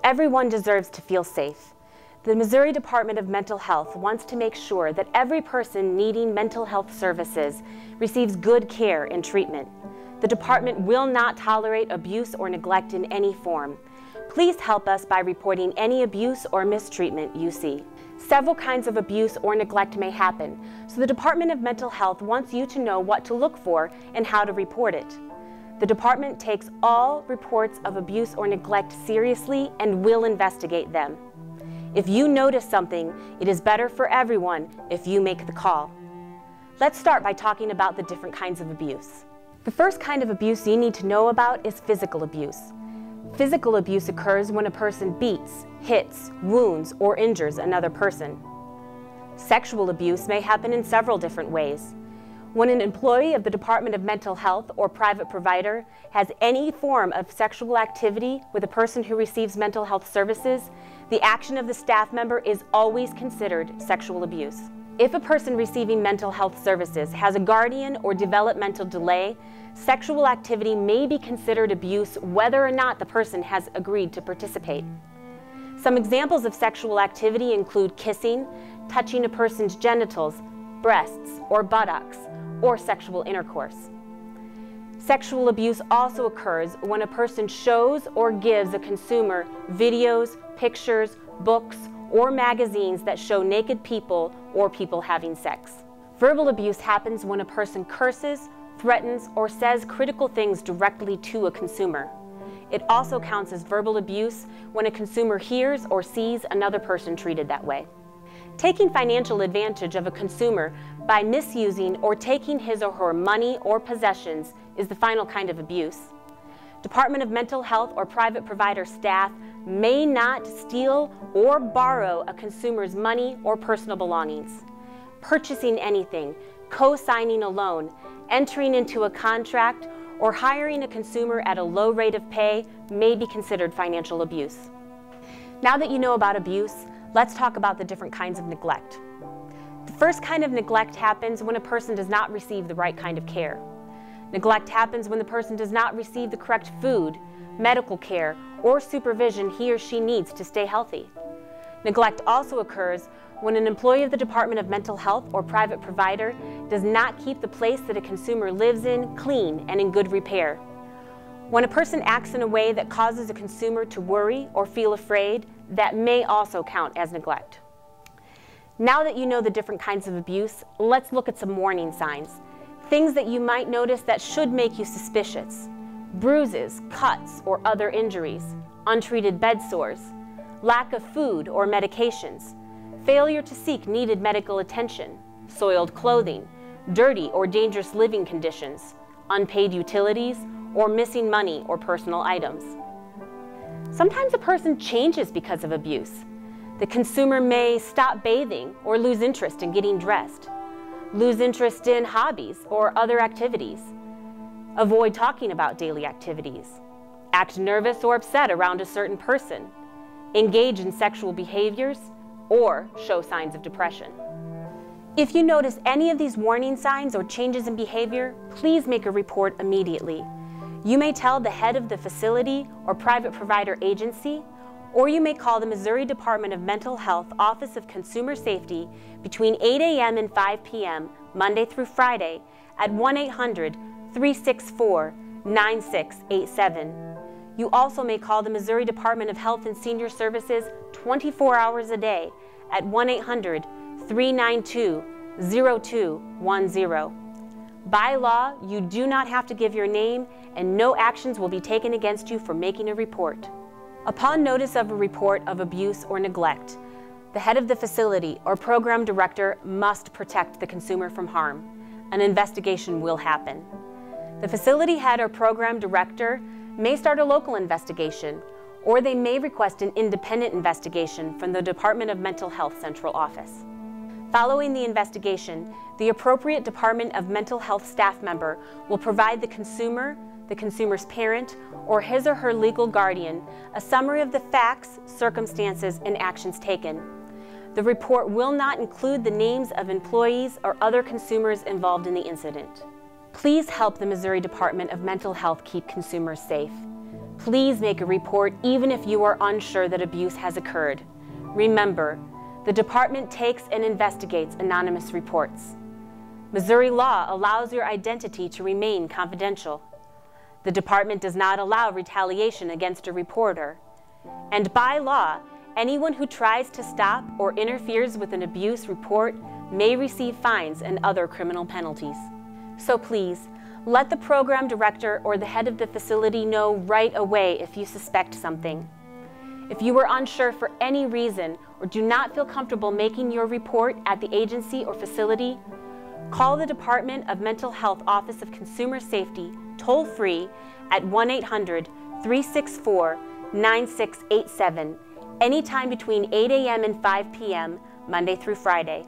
Everyone deserves to feel safe. The Missouri Department of Mental Health wants to make sure that every person needing mental health services receives good care and treatment. The department will not tolerate abuse or neglect in any form. Please help us by reporting any abuse or mistreatment you see. Several kinds of abuse or neglect may happen, so the Department of Mental Health wants you to know what to look for and how to report it. The department takes all reports of abuse or neglect seriously and will investigate them. If you notice something, it is better for everyone if you make the call. Let's start by talking about the different kinds of abuse. The first kind of abuse you need to know about is physical abuse. Physical abuse occurs when a person beats, hits, wounds, or injures another person. Sexual abuse may happen in several different ways. When an employee of the Department of Mental Health or private provider has any form of sexual activity with a person who receives mental health services, the action of the staff member is always considered sexual abuse. If a person receiving mental health services has a guardian or developmental delay, sexual activity may be considered abuse whether or not the person has agreed to participate. Some examples of sexual activity include kissing, touching a person's genitals, breasts, or buttocks, or sexual intercourse. Sexual abuse also occurs when a person shows or gives a consumer videos, pictures, books, or magazines that show naked people or people having sex. Verbal abuse happens when a person curses, threatens, or says critical things directly to a consumer. It also counts as verbal abuse when a consumer hears or sees another person treated that way. Taking financial advantage of a consumer by misusing or taking his or her money or possessions is the final kind of abuse. Department of Mental Health or private provider staff may not steal or borrow a consumer's money or personal belongings. Purchasing anything, co-signing a loan, entering into a contract, or hiring a consumer at a low rate of pay may be considered financial abuse. Now that you know about abuse, let's talk about the different kinds of neglect. The first kind of neglect happens when a person does not receive the right kind of care. Neglect happens when the person does not receive the correct food, medical care, or supervision he or she needs to stay healthy. Neglect also occurs when an employee of the Department of Mental Health or private provider does not keep the place that a consumer lives in clean and in good repair. When a person acts in a way that causes a consumer to worry or feel afraid, that may also count as neglect. Now that you know the different kinds of abuse, let's look at some warning signs. Things that you might notice that should make you suspicious. Bruises, cuts, or other injuries, untreated bed sores, lack of food or medications, failure to seek needed medical attention, soiled clothing, dirty or dangerous living conditions, unpaid utilities, or missing money or personal items. Sometimes a person changes because of abuse. The consumer may stop bathing or lose interest in getting dressed, lose interest in hobbies or other activities, avoid talking about daily activities, act nervous or upset around a certain person, engage in sexual behaviors, or show signs of depression. If you notice any of these warning signs or changes in behavior, please make a report immediately. You may tell the head of the facility or private provider agency, or you may call the Missouri Department of Mental Health Office of Consumer Safety between 8 a.m. and 5 p.m. Monday through Friday at 1-800-364-9687. You also may call the Missouri Department of Health and Senior Services 24 hours a day at 1-800-392-0210. By law, you do not have to give your name, and no actions will be taken against you for making a report. Upon notice of a report of abuse or neglect, the head of the facility or program director must protect the consumer from harm. An investigation will happen. The facility head or program director may start a local investigation, or they may request an independent investigation from the Department of Mental Health Central Office. Following the investigation, the appropriate Department of Mental Health staff member will provide the consumer's parent, or his or her legal guardian a summary of the facts, circumstances, and actions taken. The report will not include the names of employees or other consumers involved in the incident. Please help the Missouri Department of Mental Health keep consumers safe. Please make a report even if you are unsure that abuse has occurred. Remember, the department takes and investigates anonymous reports. Missouri law allows your identity to remain confidential. The department does not allow retaliation against a reporter. And by law, anyone who tries to stop or interferes with an abuse report may receive fines and other criminal penalties. So please, let the program director or the head of the facility know right away if you suspect something. If you are unsure for any reason or do not feel comfortable making your report at the agency or facility, call the Department of Mental Health Office of Consumer Safety toll-free at 1-800-364-9687 anytime between 8 a.m. and 5 p.m. Monday through Friday.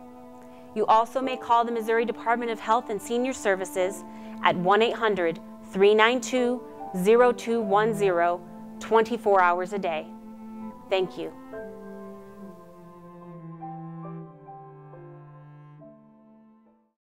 You also may call the Missouri Department of Health and Senior Services at 1-800-392-0210 24 hours a day. Thank you.